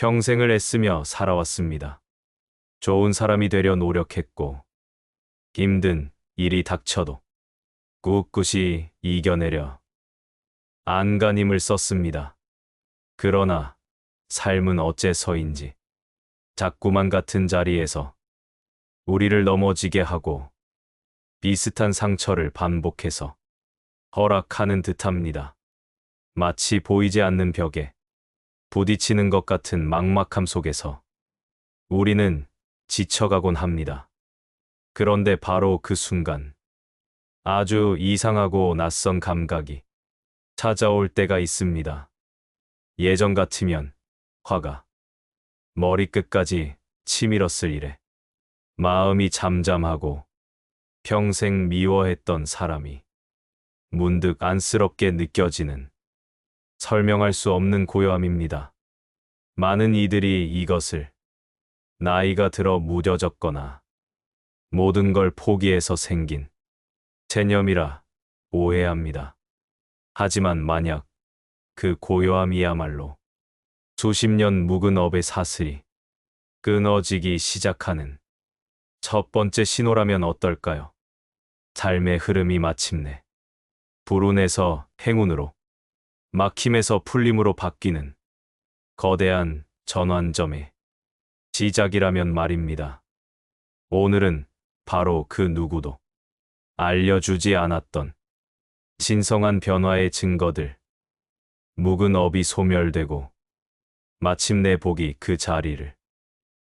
평생을 애쓰며 살아왔습니다. 좋은 사람이 되려 노력했고, 힘든 일이 닥쳐도 꿋꿋이 이겨내려 안간힘을 썼습니다. 그러나 삶은 어째서인지 자꾸만 같은 자리에서 우리를 넘어지게 하고 비슷한 상처를 반복해서 허락하는 듯합니다. 마치 보이지 않는 벽에 부딪히는 것 같은 막막함 속에서 우리는 지쳐가곤 합니다. 그런데 바로 그 순간 아주 이상하고 낯선 감각이 찾아올 때가 있습니다. 예전 같으면 화가 머리끝까지 치밀었을 일에 마음이 잠잠하고 평생 미워했던 사람이 문득 안쓰럽게 느껴지는 설명할 수 없는 고요함입니다. 많은 이들이 이것을 나이가 들어 무뎌졌거나 모든 걸 포기해서 생긴 체념이라 오해합니다. 하지만 만약 그 고요함이야말로 수십 년 묵은 업의 사슬이 끊어지기 시작하는 첫 번째 신호라면 어떨까요? 삶의 흐름이 마침내 불운에서 행운으로, 막힘에서 풀림으로 바뀌는 거대한 전환점의 시작이라면 말입니다. 오늘은 바로 그 누구도 알려주지 않았던 신성한 변화의 증거들, 묵은 업이 소멸되고 마침내 복이 그 자리를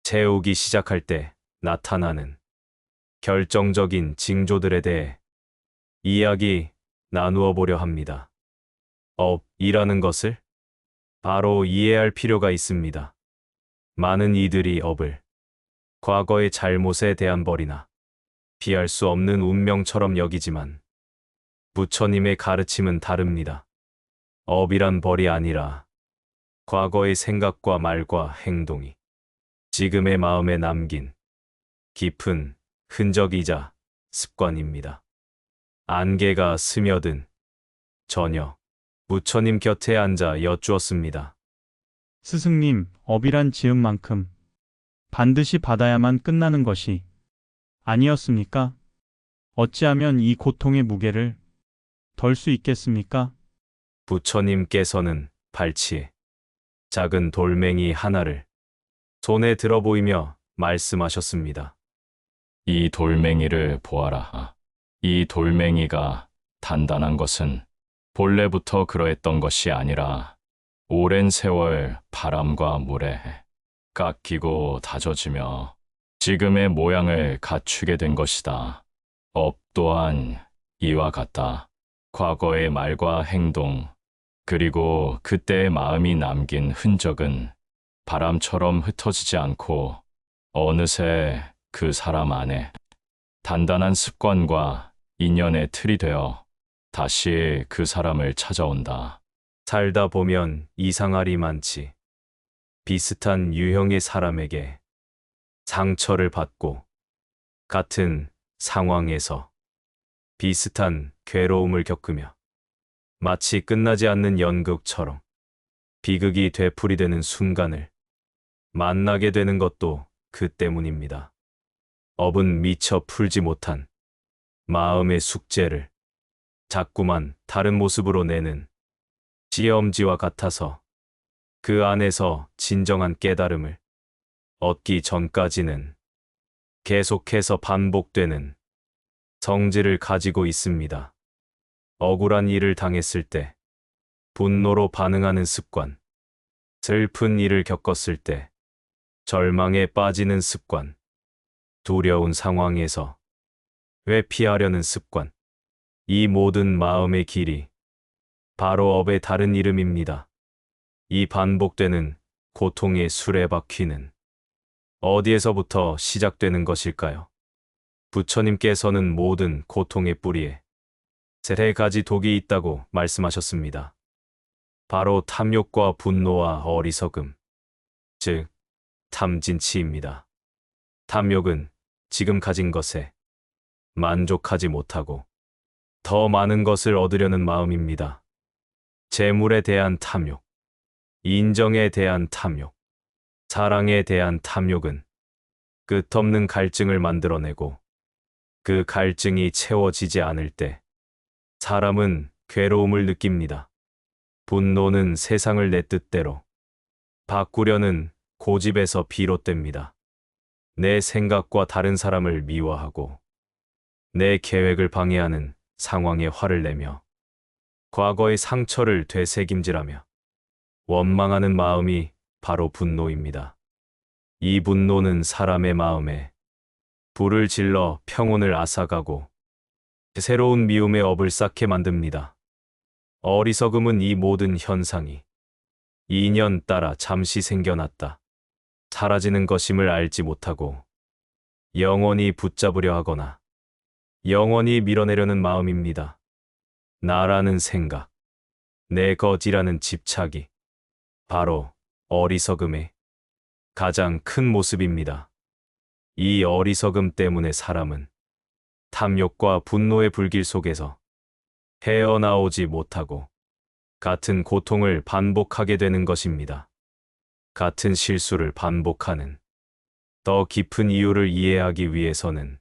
채우기 시작할 때 나타나는 결정적인 징조들에 대해 이야기 나누어 보려 합니다. 업이라는 것을 바로 이해할 필요가 있습니다. 많은 이들이 업을 과거의 잘못에 대한 벌이나 피할 수 없는 운명처럼 여기지만 부처님의 가르침은 다릅니다. 업이란 벌이 아니라 과거의 생각과 말과 행동이 지금의 마음에 남긴 깊은 흔적이자 습관입니다. 안개가 스며든 저녁, 부처님 곁에 앉아 여쭈었습니다. 스승님, 업이란 지은 만큼 반드시 받아야만 끝나는 것이 아니었습니까? 어찌하면 이 고통의 무게를 덜 수 있겠습니까? 부처님께서는 발치에 작은 돌멩이 하나를 손에 들어 보이며 말씀하셨습니다. 이 돌멩이를 보아라. 이 돌멩이가 단단한 것은 본래부터 그러했던 것이 아니라 오랜 세월 바람과 물에 깎이고 다져지며 지금의 모양을 갖추게 된 것이다. 업 또한 이와 같다. 과거의 말과 행동, 그리고 그때의 마음이 남긴 흔적은 바람처럼 흩어지지 않고 어느새 그 사람 안에 단단한 습관과 인연의 틀이 되어 다시 그 사람을 찾아온다. 살다 보면 이상할이 많지. 비슷한 유형의 사람에게 상처를 받고 같은 상황에서 비슷한 괴로움을 겪으며 마치 끝나지 않는 연극처럼 비극이 되풀이되는 순간을 만나게 되는 것도 그 때문입니다. 업은 미처 풀지 못한 마음의 숙제를 자꾸만 다른 모습으로 내는 시험지와 같아서 그 안에서 진정한 깨달음을 얻기 전까지는 계속해서 반복되는 성질을 가지고 있습니다. 억울한 일을 당했을 때 분노로 반응하는 습관, 슬픈 일을 겪었을 때 절망에 빠지는 습관, 두려운 상황에서 회피하려는 습관, 이 모든 마음의 길이 바로 업의 다른 이름입니다. 이 반복되는 고통의 수레바퀴는 어디에서부터 시작되는 것일까요? 부처님께서는 모든 고통의 뿌리에 세 가지 독이 있다고 말씀하셨습니다. 바로 탐욕과 분노와 어리석음, 즉 탐진치입니다. 탐욕은 지금 가진 것에 만족하지 못하고 더 많은 것을 얻으려는 마음입니다. 재물에 대한 탐욕, 인정에 대한 탐욕, 사랑에 대한 탐욕은 끝없는 갈증을 만들어내고 그 갈증이 채워지지 않을 때 사람은 괴로움을 느낍니다. 분노는 세상을 내 뜻대로 바꾸려는 고집에서 비롯됩니다. 내 생각과 다른 사람을 미워하고 내 계획을 방해하는 상황에 화를 내며 과거의 상처를 되새김질하며 원망하는 마음이 바로 분노입니다. 이 분노는 사람의 마음에 불을 질러 평온을 앗아가고 새로운 미움의 업을 쌓게 만듭니다. 어리석음은 이 모든 현상이 인연 따라 잠시 생겨났다 사라지는 것임을 알지 못하고 영원히 붙잡으려 하거나 영원히 밀어내려는 마음입니다. 나라는 생각, 내 것이라는 집착이 바로 어리석음의 가장 큰 모습입니다. 이 어리석음 때문에 사람은 탐욕과 분노의 불길 속에서 헤어나오지 못하고 같은 고통을 반복하게 되는 것입니다. 같은 실수를 반복하는 더 깊은 이유를 이해하기 위해서는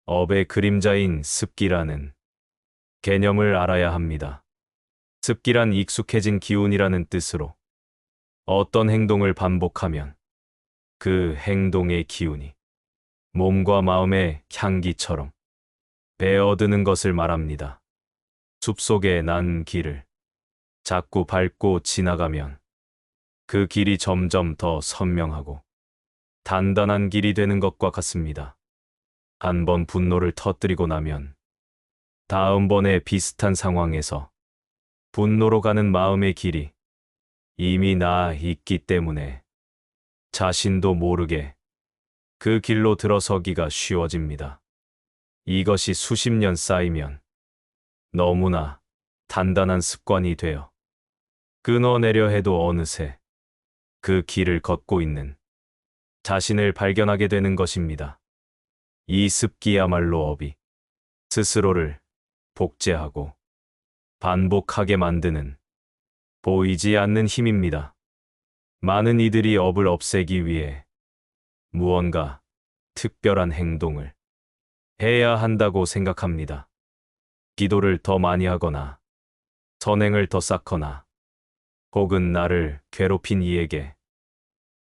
업의 그림자인 습기라는 개념을 알아야 합니다. 습기란 익숙해진 기운이라는 뜻으로 어떤 행동을 반복하면 그 행동의 기운이 몸과 마음의 향기처럼 배어드는 것을 말합니다. 숲속에 난 길을 자꾸 밟고 지나가면 그 길이 점점 더 선명하고 단단한 길이 되는 것과 같습니다. 한번 분노를 터뜨리고 나면 다음번에 비슷한 상황에서 분노로 가는 마음의 길이 이미 나 있기 때문에 자신도 모르게 그 길로 들어서기가 쉬워집니다. 이것이 수십 년 쌓이면 너무나 단단한 습관이 되어 끊어내려 해도 어느새 그 길을 걷고 있는 자신을 발견하게 되는 것입니다. 이 습기야말로 업이 스스로를 복제하고 반복하게 만드는 보이지 않는 힘입니다. 많은 이들이 업을 없애기 위해 무언가 특별한 행동을 해야 한다고 생각합니다. 기도를 더 많이 하거나 선행을 더 쌓거나 혹은 나를 괴롭힌 이에게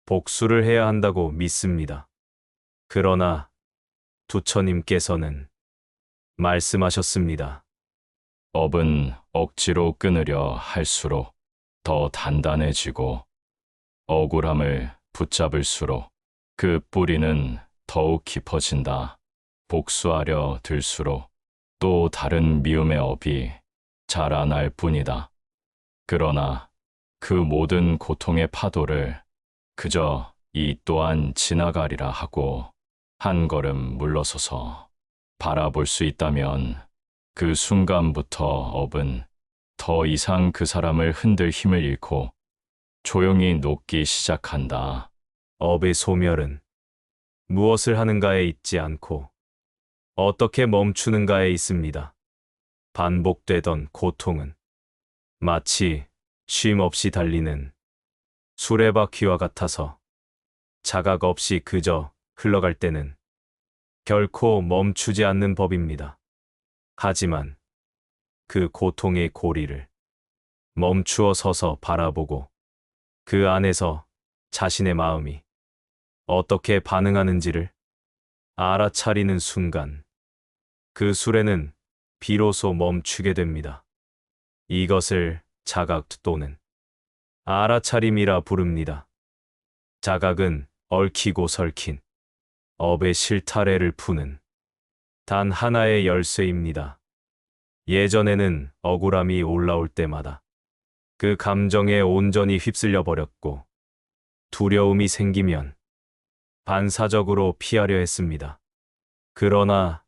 복수를 해야 한다고 믿습니다. 그러나 부처님께서는 말씀하셨습니다. 업은 억지로 끊으려 할수록 더 단단해지고 억울함을 붙잡을수록 그 뿌리는 더욱 깊어진다. 복수하려 들수록 또 다른 미움의 업이 자라날 뿐이다. 그러나 그 모든 고통의 파도를 그저 이 또한 지나가리라 하고 한 걸음 물러서서 바라볼 수 있다면 그 순간부터 업은 더 이상 그 사람을 흔들 힘을 잃고 조용히 녹기 시작한다. 업의 소멸은 무엇을 하는가에 있지 않고 어떻게 멈추는가에 있습니다. 반복되던 고통은 마치 쉼 없이 달리는 수레바퀴와 같아서 자각 없이 그저 흘러갈 때는 결코 멈추지 않는 법입니다. 하지만 그 고통의 고리를 멈추어 서서 바라보고 그 안에서 자신의 마음이 어떻게 반응하는지를 알아차리는 순간 그 수레는 비로소 멈추게 됩니다. 이것을 자각 또는 알아차림이라 부릅니다. 자각은 얽히고 설킨 업의 실타래를 푸는 단 하나의 열쇠입니다. 예전에는 억울함이 올라올 때마다 그 감정에 온전히 휩쓸려 버렸고 두려움이 생기면 반사적으로 피하려 했습니다. 그러나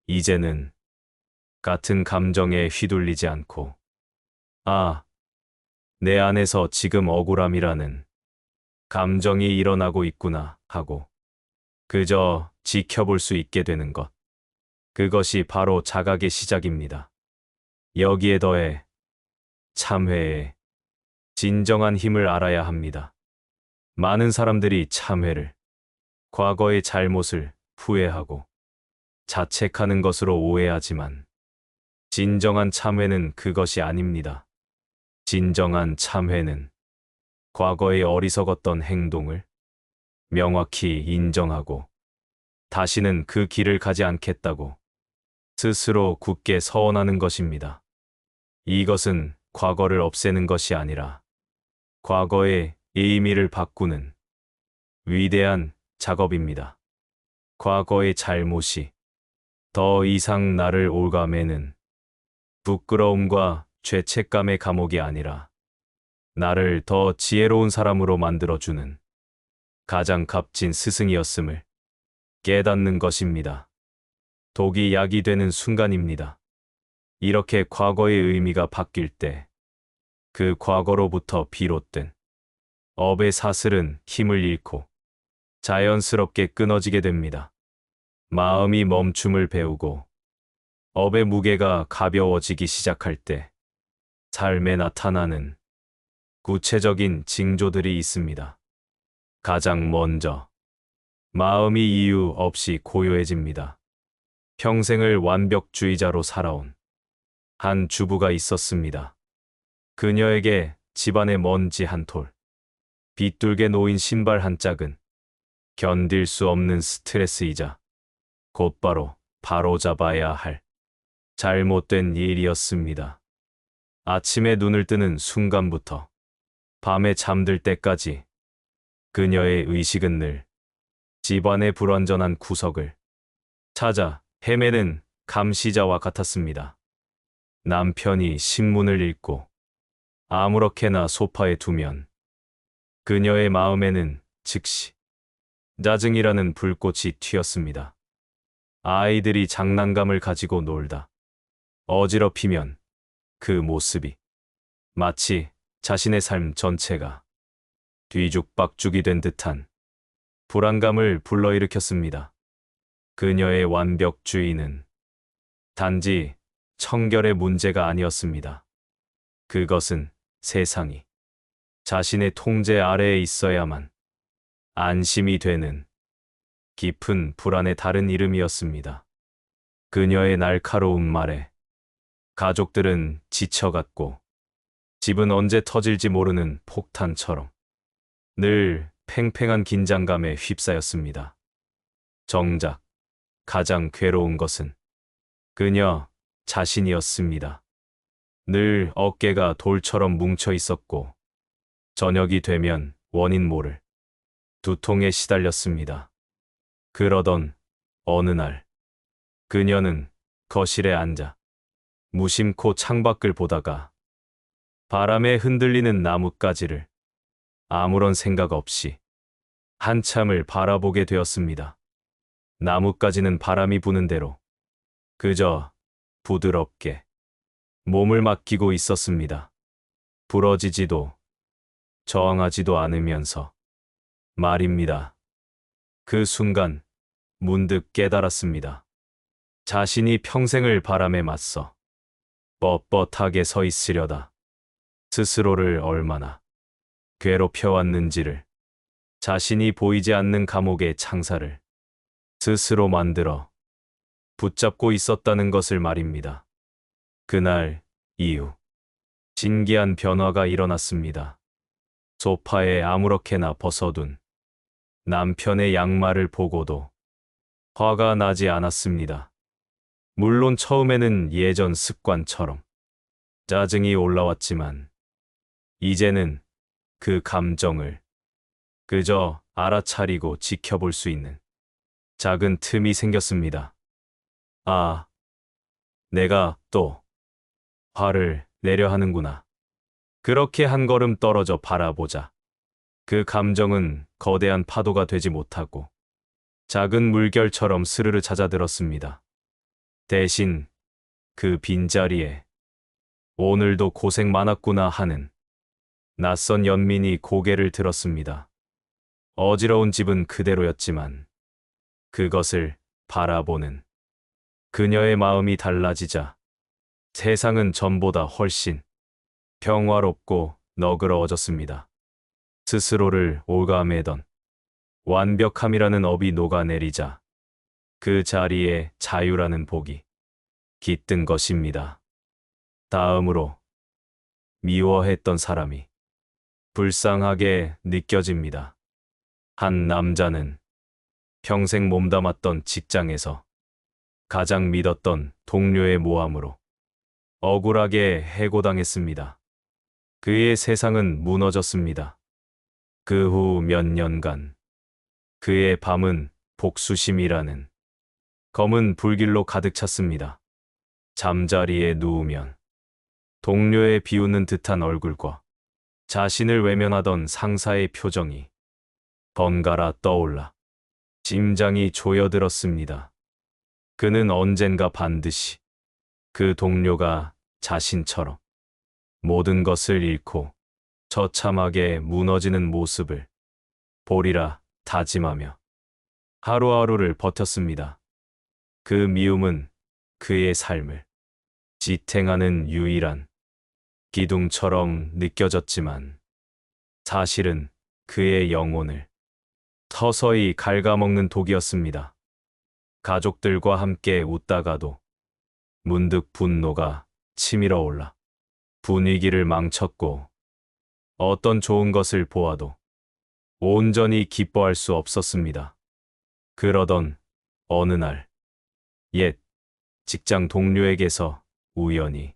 이제는 같은 감정에 휘둘리지 않고 내 안에서 지금 억울함이라는 감정이 일어나고 있구나 하고 그저 지켜볼 수 있게 되는 것. 그것이 바로 자각의 시작입니다. 여기에 더해 참회의 진정한 힘을 알아야 합니다. 많은 사람들이 참회를, 과거의 잘못을 후회하고 자책하는 것으로 오해하지만 진정한 참회는 그것이 아닙니다. 진정한 참회는 과거의 어리석었던 행동을 명확히 인정하고 다시는 그 길을 가지 않겠다고 스스로 굳게 서원하는 것입니다. 이것은 과거를 없애는 것이 아니라 과거의 의미를 바꾸는 위대한 작업입니다. 과거의 잘못이 더 이상 나를 올가매는 부끄러움과 죄책감의 감옥이 아니라 나를 더 지혜로운 사람으로 만들어주는 가장 값진 스승이었음을 깨닫는 것입니다. 독이 약이 되는 순간입니다. 이렇게 과거의 의미가 바뀔 때 그 과거로부터 비롯된 업의 사슬은 힘을 잃고 자연스럽게 끊어지게 됩니다. 마음이 멈춤을 배우고 업의 무게가 가벼워지기 시작할 때 삶에 나타나는 구체적인 징조들이 있습니다. 가장 먼저 마음이 이유 없이 고요해집니다. 평생을 완벽주의자로 살아온 한 주부가 있었습니다. 그녀에게 집안의 먼지 한 톨, 비뚤게 놓인 신발 한 짝은 견딜 수 없는 스트레스이자 곧바로 바로잡아야 할 잘못된 일이었습니다. 아침에 눈을 뜨는 순간부터 밤에 잠들 때까지 그녀의 의식은 늘 집안의 불완전한 구석을 찾아 헤매는 감시자와 같았습니다. 남편이 신문을 읽고 아무렇게나 소파에 두면 그녀의 마음에는 즉시 짜증이라는 불꽃이 튀었습니다. 아이들이 장난감을 가지고 놀다 어지럽히면 그 모습이 마치 자신의 삶 전체가 뒤죽박죽이 된 듯한 불안감을 불러일으켰습니다. 그녀의 완벽주의는 단지 청결의 문제가 아니었습니다. 그것은 세상이 자신의 통제 아래에 있어야만 안심이 되는 깊은 불안의 다른 이름이었습니다. 그녀의 날카로운 말에 가족들은 지쳐갔고 집은 언제 터질지 모르는 폭탄처럼 늘 팽팽한 긴장감에 휩싸였습니다. 정작 가장 괴로운 것은 그녀 자신이었습니다. 늘 어깨가 돌처럼 뭉쳐 있었고 저녁이 되면 원인 모를 두통에 시달렸습니다. 그러던 어느 날 그녀는 거실에 앉아 무심코 창밖을 보다가 바람에 흔들리는 나뭇가지를 아무런 생각 없이 한참을 바라보게 되었습니다. 나뭇가지는 바람이 부는 대로 그저 부드럽게 몸을 맡기고 있었습니다. 부러지지도 저항하지도 않으면서 말입니다. 그 순간 문득 깨달았습니다. 자신이 평생을 바람에 맞서 뻣뻣하게 서 있으려다 스스로를 얼마나 괴롭혀왔는지를, 자신이 보이지 않는 감옥의 창사를 스스로 만들어 붙잡고 있었다는 것을 말입니다. 그날 이후 신기한 변화가 일어났습니다. 소파에 아무렇게나 벗어둔 남편의 양말을 보고도 화가 나지 않았습니다. 물론 처음에는 예전 습관처럼 짜증이 올라왔지만 이제는 그 감정을 그저 알아차리고 지켜볼 수 있는 작은 틈이 생겼습니다. 아, 내가 또 화를 내려 하는구나. 그렇게 한 걸음 떨어져 바라보자 그 감정은 거대한 파도가 되지 못하고 작은 물결처럼 스르르 잦아들었습니다. 대신 그 빈자리에 오늘도 고생 많았구나 하는 낯선 연민이 고개를 들었습니다. 어지러운 집은 그대로였지만 그것을 바라보는 그녀의 마음이 달라지자 세상은 전보다 훨씬 평화롭고 너그러워졌습니다. 스스로를 올가매던 완벽함이라는 업이 녹아내리자 그 자리에 자유라는 복이 깃든 것입니다. 다음으로 미워했던 사람이 불쌍하게 느껴집니다. 한 남자는 평생 몸담았던 직장에서 가장 믿었던 동료의 모함으로 억울하게 해고당했습니다. 그의 세상은 무너졌습니다. 그 후 몇 년간 그의 밤은 복수심이라는 검은 불길로 가득 찼습니다. 잠자리에 누우면 동료의 비웃는 듯한 얼굴과 자신을 외면하던 상사의 표정이 번갈아 떠올라 심장이 조여들었습니다. 그는 언젠가 반드시 그 동료가 자신처럼 모든 것을 잃고 처참하게 무너지는 모습을 보리라 다짐하며 하루하루를 버텼습니다. 그 미움은 그의 삶을 지탱하는 유일한 기둥처럼 느껴졌지만 사실은 그의 영혼을 서서히 갉아먹는 독이었습니다. 가족들과 함께 웃다가도 문득 분노가 치밀어 올라 분위기를 망쳤고 어떤 좋은 것을 보아도 온전히 기뻐할 수 없었습니다. 그러던 어느 날 옛 직장 동료에게서 우연히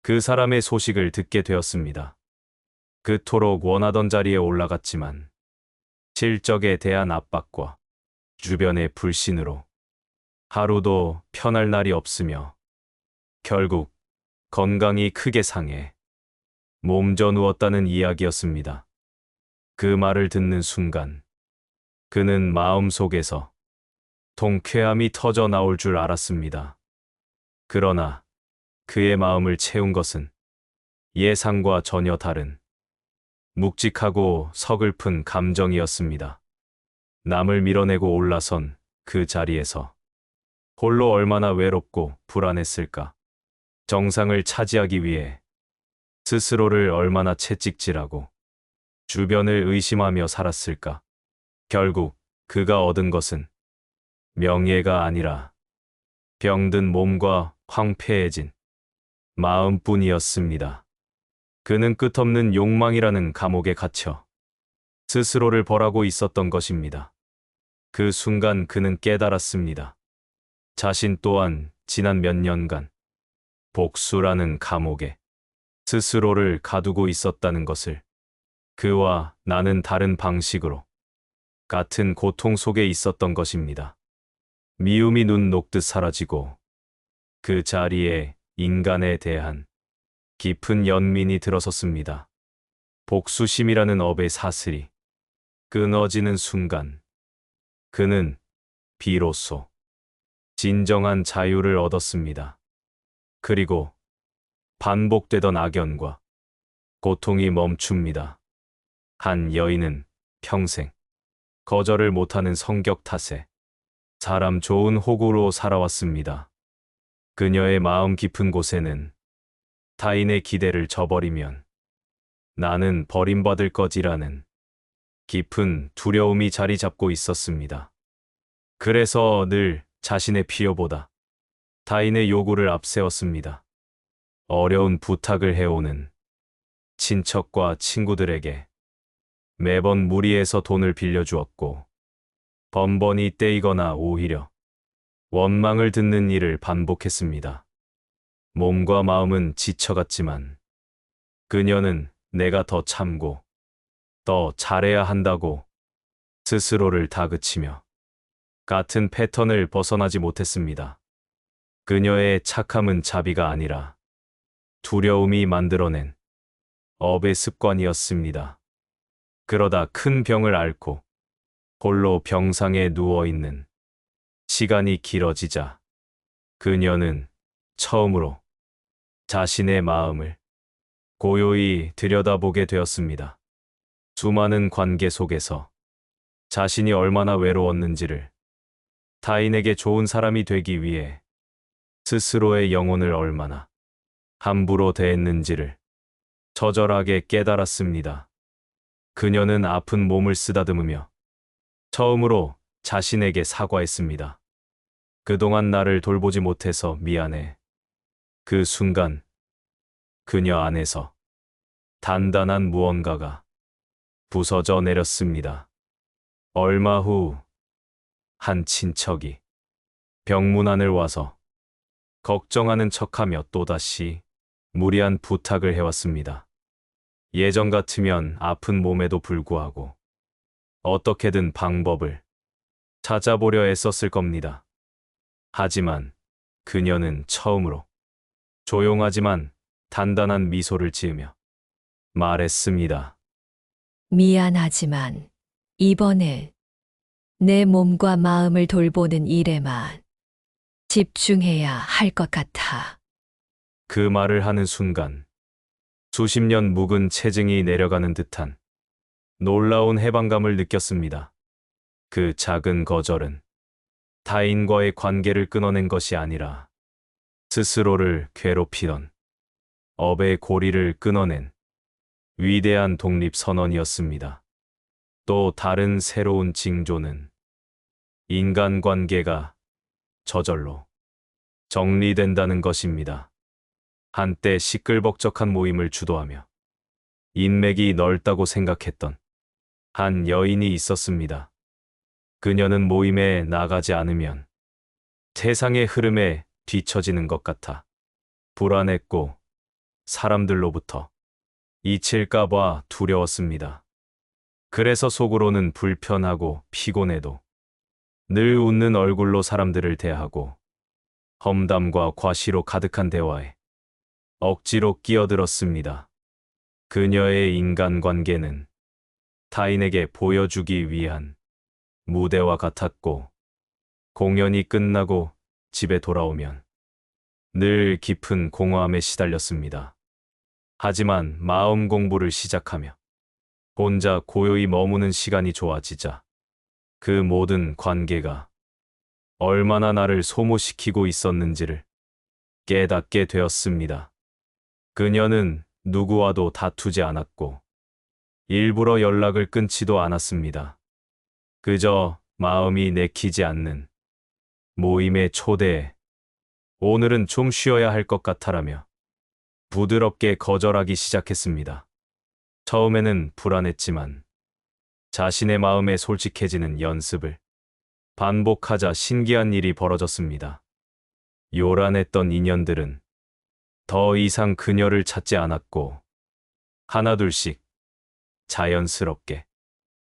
그 사람의 소식을 듣게 되었습니다. 그토록 원하던 자리에 올라갔지만 실적에 대한 압박과 주변의 불신으로 하루도 편할 날이 없으며 결국 건강이 크게 상해 몸져 누웠다는 이야기였습니다. 그 말을 듣는 순간 그는 마음속에서 통쾌함이 터져 나올 줄 알았습니다. 그러나 그의 마음을 채운 것은 예상과 전혀 다른 묵직하고 서글픈 감정이었습니다. 남을 밀어내고 올라선 그 자리에서 홀로 얼마나 외롭고 불안했을까. 정상을 차지하기 위해 스스로를 얼마나 채찍질하고 주변을 의심하며 살았을까. 결국 그가 얻은 것은 명예가 아니라 병든 몸과 황폐해진 마음뿐이었습니다. 그는 끝없는 욕망이라는 감옥에 갇혀 스스로를 벌하고 있었던 것입니다. 그 순간 그는 깨달았습니다. 자신 또한 지난 몇 년간 복수라는 감옥에 스스로를 가두고 있었다는 것을. 그와 나는 다른 방식으로 같은 고통 속에 있었던 것입니다. 미움이 눈 녹듯 사라지고 그 자리에 인간에 대한 깊은 연민이 들어섰습니다. 복수심이라는 업의 사슬이 끊어지는 순간 그는 비로소 진정한 자유를 얻었습니다. 그리고 반복되던 악연과 고통이 멈춥니다. 한 여인은 평생 거절을 못하는 성격 탓에 사람 좋은 호구로 살아왔습니다. 그녀의 마음 깊은 곳에는 타인의 기대를 저버리면 나는 버림받을 것이라는 깊은 두려움이 자리 잡고 있었습니다. 그래서 늘 자신의 필요보다 타인의 요구를 앞세웠습니다. 어려운 부탁을 해오는 친척과 친구들에게 매번 무리해서 돈을 빌려주었고 번번이 떼이거나 오히려 원망을 듣는 일을 반복했습니다. 몸과 마음은 지쳐갔지만 그녀는 내가 더 참고 더 잘해야 한다고 스스로를 다그치며 같은 패턴을 벗어나지 못했습니다. 그녀의 착함은 자비가 아니라 두려움이 만들어낸 업의 습관이었습니다. 그러다 큰 병을 앓고 홀로 병상에 누워있는 시간이 길어지자 그녀는 처음으로 자신의 마음을 고요히 들여다보게 되었습니다. 수많은 관계 속에서 자신이 얼마나 외로웠는지를, 타인에게 좋은 사람이 되기 위해 스스로의 영혼을 얼마나 함부로 대했는지를 처절하게 깨달았습니다. 그녀는 아픈 몸을 쓰다듬으며 처음으로 자신에게 사과했습니다. 그동안 나를 돌보지 못해서 미안해. 그 순간 그녀 안에서 단단한 무언가가 부서져 내렸습니다. 얼마 후 한 친척이 병문안을 와서 걱정하는 척하며 또다시 무리한 부탁을 해왔습니다. 예전 같으면 아픈 몸에도 불구하고 어떻게든 방법을 찾아보려 애썼을 겁니다. 하지만 그녀는 처음으로 조용하지만 단단한 미소를 지으며 말했습니다. 미안하지만 이번엔 내 몸과 마음을 돌보는 일에만 집중해야 할 것 같아. 그 말을 하는 순간 수십 년 묵은 체증이 내려가는 듯한 놀라운 해방감을 느꼈습니다. 그 작은 거절은 타인과의 관계를 끊어낸 것이 아니라 스스로를 괴롭히던 업의 고리를 끊어낸 위대한 독립선언이었습니다. 또 다른 새로운 징조는 인간관계가 저절로 정리된다는 것입니다. 한때 시끌벅적한 모임을 주도하며 인맥이 넓다고 생각했던 한 여인이 있었습니다. 그녀는 모임에 나가지 않으면 세상의 흐름에 뒤처지는 것 같아 불안했고 사람들로부터 잊힐까봐 두려웠습니다. 그래서 속으로는 불편하고 피곤해도 늘 웃는 얼굴로 사람들을 대하고 험담과 과시로 가득한 대화에 억지로 끼어들었습니다. 그녀의 인간관계는 타인에게 보여주기 위한 무대와 같았고 공연이 끝나고 집에 돌아오면 늘 깊은 공허함에 시달렸습니다. 하지만 마음 공부를 시작하며 혼자 고요히 머무는 시간이 좋아지자 그 모든 관계가 얼마나 나를 소모시키고 있었는지를 깨닫게 되었습니다. 그녀는 누구와도 다투지 않았고 일부러 연락을 끊지도 않았습니다. 그저 마음이 내키지 않는 모임에 초대해 오늘은 좀 쉬어야 할 것 같아라며 부드럽게 거절하기 시작했습니다. 처음에는 불안했지만 자신의 마음에 솔직해지는 연습을 반복하자 신기한 일이 벌어졌습니다. 요란했던 인연들은 더 이상 그녀를 찾지 않았고 하나둘씩 자연스럽게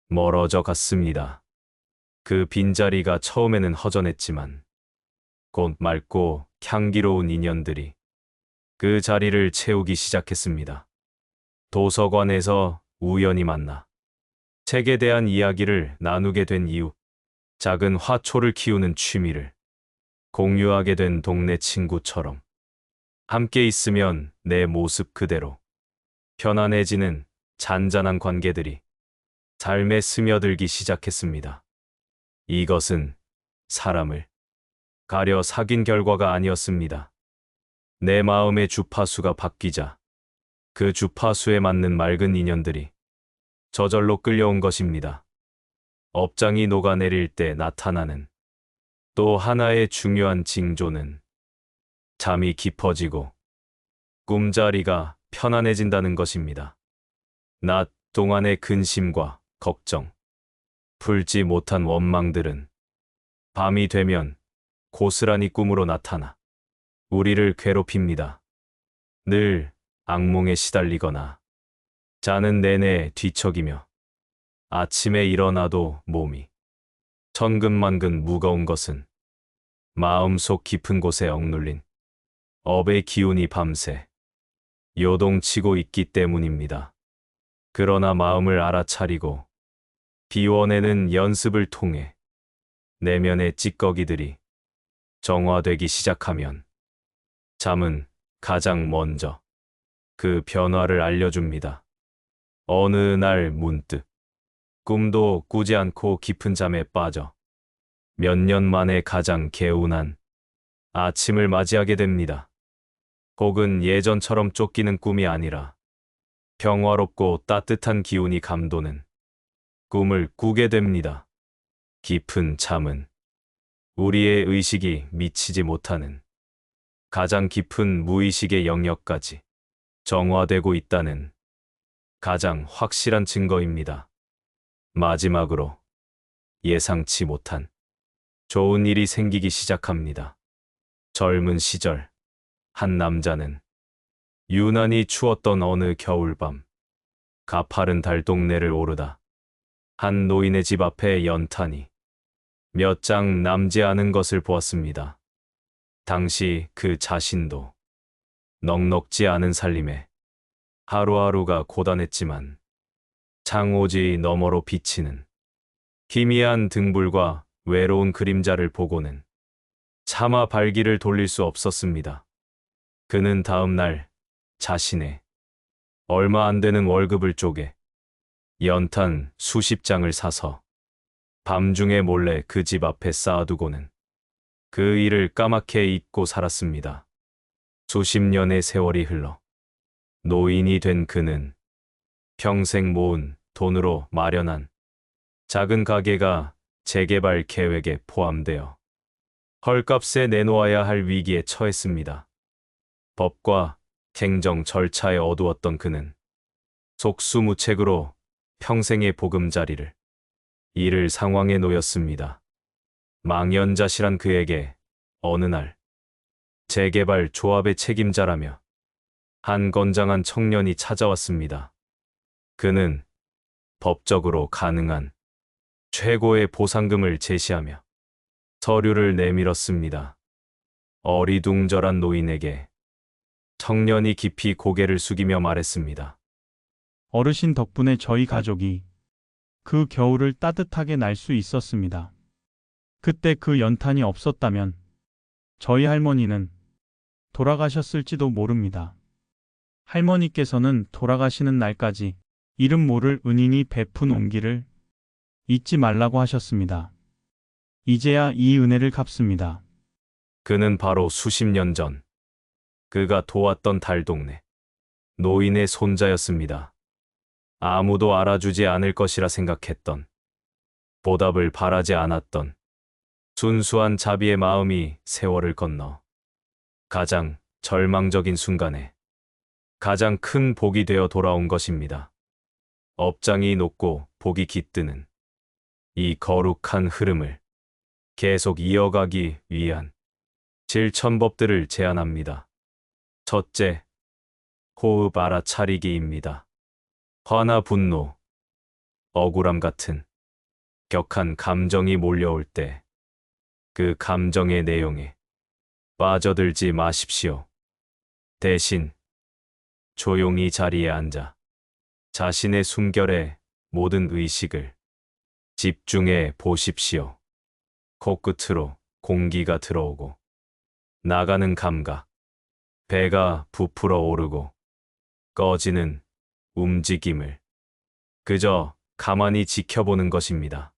멀어져 갔습니다. 그 빈자리가 처음에는 허전했지만 곧 맑고 향기로운 인연들이 그 자리를 채우기 시작했습니다. 도서관에서 우연히 만나 책에 대한 이야기를 나누게 된 이후 작은 화초를 키우는 취미를 공유하게 된 동네 친구처럼 함께 있으면 내 모습 그대로 편안해지는 잔잔한 관계들이 삶에 스며들기 시작했습니다. 이것은 사람을 가려 사귄 결과가 아니었습니다. 내 마음의 주파수가 바뀌자 그 주파수에 맞는 맑은 인연들이 저절로 끌려온 것입니다. 업장이 녹아내릴 때 나타나는 또 하나의 중요한 징조는 잠이 깊어지고 꿈자리가 편안해진다는 것입니다. 낮 동안의 근심과 걱정, 풀지 못한 원망들은 밤이 되면 고스란히 꿈으로 나타나 우리를 괴롭힙니다. 늘 악몽에 시달리거나 자는 내내 뒤척이며 아침에 일어나도 몸이 천근만근 무거운 것은 마음속 깊은 곳에 억눌린 업의 기운이 밤새 요동치고 있기 때문입니다. 그러나 마음을 알아차리고 비워내는 연습을 통해 내면의 찌꺼기들이 정화되기 시작하면 잠은 가장 먼저 그 변화를 알려줍니다. 어느 날 문득 꿈도 꾸지 않고 깊은 잠에 빠져 몇 년 만에 가장 개운한 아침을 맞이하게 됩니다. 혹은 예전처럼 쫓기는 꿈이 아니라 평화롭고 따뜻한 기운이 감도는 꿈을 꾸게 됩니다. 깊은 잠은 우리의 의식이 미치지 못하는 가장 깊은 무의식의 영역까지 정화되고 있다는 가장 확실한 증거입니다. 마지막으로 예상치 못한 좋은 일이 생기기 시작합니다. 젊은 시절 한 남자는 유난히 추웠던 어느 겨울밤 가파른 달동네를 오르다 한 노인의 집 앞에 연탄이 몇 장 남지 않은 것을 보았습니다. 당시 그 자신도 넉넉지 않은 살림에 하루하루가 고단했지만 창호지 너머로 비치는 희미한 등불과 외로운 그림자를 보고는 차마 발길을 돌릴 수 없었습니다. 그는 다음 날 자신의 얼마 안 되는 월급을 쪼개 연탄 수십 장을 사서 밤중에 몰래 그 집 앞에 쌓아두고는 그 일을 까맣게 잊고 살았습니다. 수십 년의 세월이 흘러 노인이 된 그는 평생 모은 돈으로 마련한 작은 가게가 재개발 계획에 포함되어 헐값에 내놓아야 할 위기에 처했습니다. 법과 행정 절차에 어두웠던 그는 속수무책으로 평생의 보금자리를 잃을 상황에 놓였습니다. 망연자실한 그에게 어느 날 재개발 조합의 책임자라며 한 건장한 청년이 찾아왔습니다. 그는 법적으로 가능한 최고의 보상금을 제시하며 서류를 내밀었습니다. 어리둥절한 노인에게 청년이 깊이 고개를 숙이며 말했습니다. 어르신 덕분에 저희 가족이 그 겨울을 따뜻하게 날 수 있었습니다. 그때 그 연탄이 없었다면 저희 할머니는 돌아가셨을지도 모릅니다. 할머니께서는 돌아가시는 날까지 이름 모를 은인이 베푼 온기를 잊지 말라고 하셨습니다. 이제야 이 은혜를 갚습니다. 그는 바로 수십 년 전 그가 도왔던 달동네 노인의 손자였습니다. 아무도 알아주지 않을 것이라 생각했던, 보답을 바라지 않았던 순수한 자비의 마음이 세월을 건너 가장 절망적인 순간에 가장 큰 복이 되어 돌아온 것입니다. 업장이 높고 복이 깃드는 이 거룩한 흐름을 계속 이어가기 위한 실천법들을 제안합니다. 첫째, 호흡 알아차리기입니다. 화나 분노, 억울함 같은 격한 감정이 몰려올 때 그 감정의 내용에 빠져들지 마십시오. 대신 조용히 자리에 앉아 자신의 숨결에 모든 의식을 집중해 보십시오. 코끝으로 공기가 들어오고 나가는 감각, 배가 부풀어 오르고 꺼지는 움직임을 그저 가만히 지켜보는 것입니다.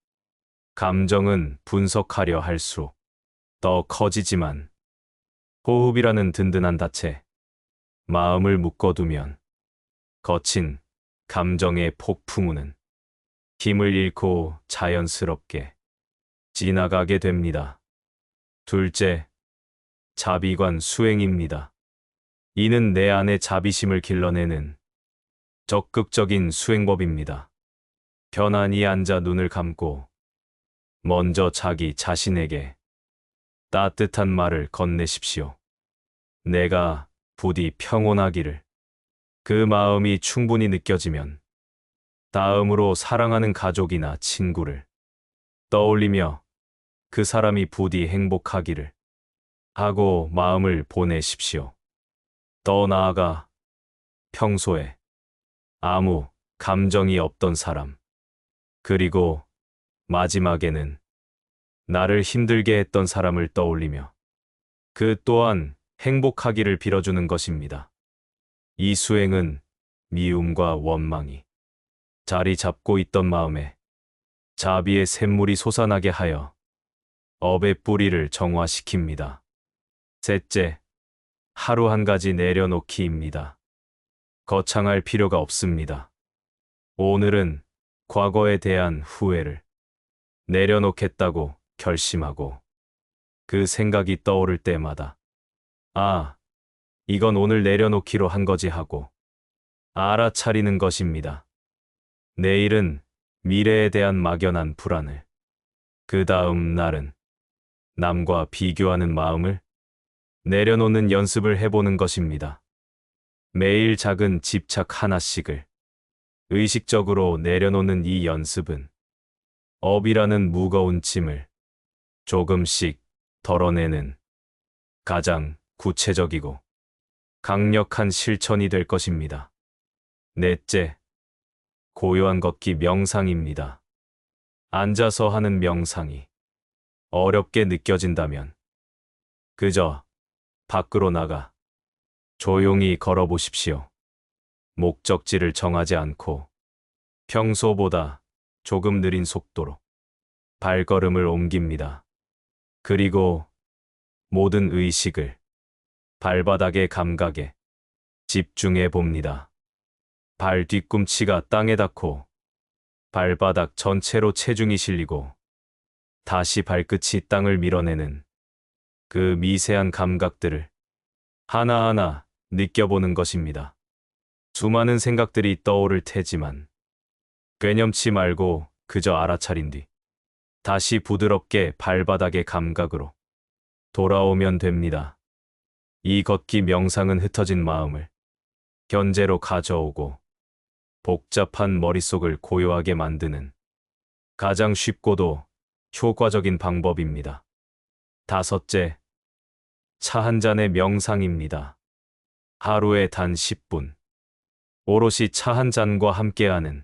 감정은 분석하려 할수록 더 커지지만 호흡이라는 든든한 닻에 마음을 묶어두면 거친 감정의 폭풍우는 힘을 잃고 자연스럽게 지나가게 됩니다. 둘째, 자비관 수행입니다. 이는 내 안의 자비심을 길러내는 적극적인 수행법입니다. 편안히 앉아 눈을 감고 먼저 자기 자신에게 따뜻한 말을 건네십시오. 내가 부디 평온하기를. 그 마음이 충분히 느껴지면 다음으로 사랑하는 가족이나 친구를 떠올리며 그 사람이 부디 행복하기를 하고 마음을 보내십시오. 더 나아가 평소에 아무 감정이 없던 사람, 그리고 마지막에는 나를 힘들게 했던 사람을 떠올리며 그 또한 행복하기를 빌어주는 것입니다. 이 수행은 미움과 원망이 자리 잡고 있던 마음에 자비의 샘물이 솟아나게 하여 업의 뿌리를 정화시킵니다. 셋째, 하루 한 가지 내려놓기입니다. 거창할 필요가 없습니다. 오늘은 과거에 대한 후회를 내려놓겠다고 결심하고 그 생각이 떠오를 때마다 아, 이건 오늘 내려놓기로 한 거지 하고 알아차리는 것입니다. 내일은 미래에 대한 막연한 불안을, 그 다음 날은 남과 비교하는 마음을 내려놓는 연습을 해보는 것입니다. 매일 작은 집착 하나씩을 의식적으로 내려놓는 이 연습은 업이라는 무거운 짐을 조금씩 덜어내는 가장 구체적이고 강력한 실천이 될 것입니다. 넷째, 고요한 걷기 명상입니다. 앉아서 하는 명상이 어렵게 느껴진다면 그저 밖으로 나가 조용히 걸어보십시오. 목적지를 정하지 않고 평소보다 조금 느린 속도로 발걸음을 옮깁니다. 그리고 모든 의식을 발바닥의 감각에 집중해 봅니다. 발 뒤꿈치가 땅에 닿고 발바닥 전체로 체중이 실리고 다시 발끝이 땅을 밀어내는 그 미세한 감각들을 하나하나 느껴보는 것입니다. 수많은 생각들이 떠오를 테지만 꿰념치 말고 그저 알아차린 뒤 다시 부드럽게 발바닥의 감각으로 돌아오면 됩니다. 이 걷기 명상은 흩어진 마음을 현재로 가져오고 복잡한 머릿속을 고요하게 만드는 가장 쉽고도 효과적인 방법입니다. 다섯째, 차 한 잔의 명상입니다. 하루에 단 10분, 오롯이 차 한 잔과 함께하는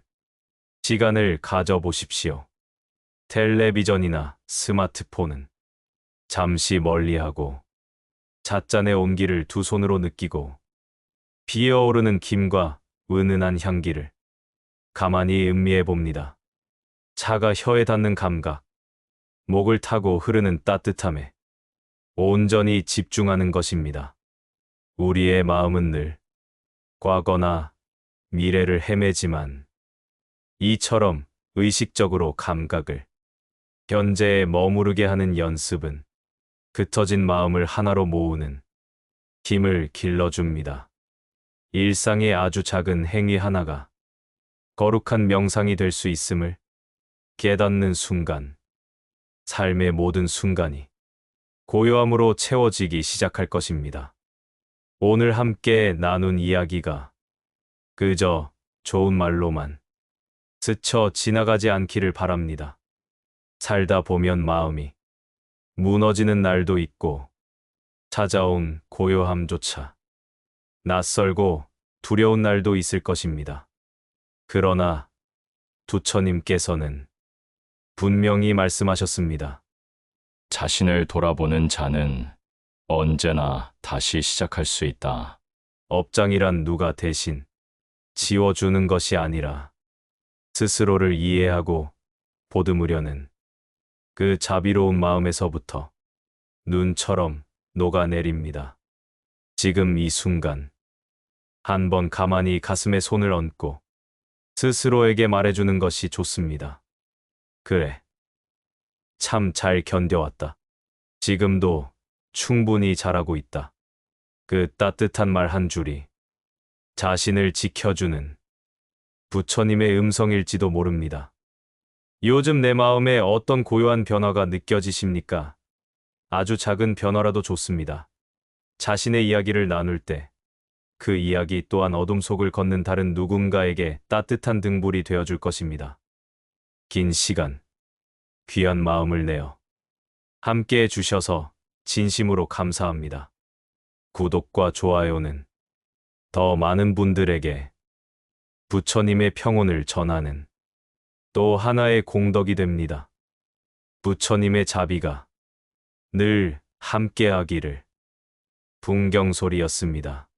시간을 가져보십시오. 텔레비전이나 스마트폰은 잠시 멀리하고 찻잔의 온기를 두 손으로 느끼고 피어오르는 김과 은은한 향기를 가만히 음미해 봅니다. 차가 혀에 닿는 감각, 목을 타고 흐르는 따뜻함에 온전히 집중하는 것입니다. 우리의 마음은 늘 과거나 미래를 헤매지만 이처럼 의식적으로 감각을 현재에 머무르게 하는 연습은 흩어진 마음을 하나로 모으는 힘을 길러줍니다. 일상의 아주 작은 행위 하나가 거룩한 명상이 될 수 있음을 깨닫는 순간, 삶의 모든 순간이 고요함으로 채워지기 시작할 것입니다. 오늘 함께 나눈 이야기가 그저 좋은 말로만 스쳐 지나가지 않기를 바랍니다. 살다 보면 마음이 무너지는 날도 있고 찾아온 고요함조차 낯설고 두려운 날도 있을 것입니다. 그러나 부처님께서는 분명히 말씀하셨습니다. 자신을 돌아보는 자는 언제나 다시 시작할 수 있다. 업장이란 누가 대신 지워주는 것이 아니라 스스로를 이해하고 보듬으려는 그 자비로운 마음에서부터 눈처럼 녹아내립니다. 지금 이 순간 한번 가만히 가슴에 손을 얹고 스스로에게 말해주는 것이 좋습니다. 그래, 참 잘 견뎌왔다. 지금도 충분히 잘하고 있다. 그 따뜻한 말 한 줄이 자신을 지켜주는 부처님의 음성일지도 모릅니다. 요즘 내 마음에 어떤 고요한 변화가 느껴지십니까? 아주 작은 변화라도 좋습니다. 자신의 이야기를 나눌 때 그 이야기 또한 어둠 속을 걷는 다른 누군가에게 따뜻한 등불이 되어줄 것입니다. 긴 시간, 귀한 마음을 내어 함께해 주셔서 진심으로 감사합니다. 구독과 좋아요는 더 많은 분들에게 부처님의 평온을 전하는 또 하나의 공덕이 됩니다. 부처님의 자비가 늘 함께하기를. 풍경소리였습니다.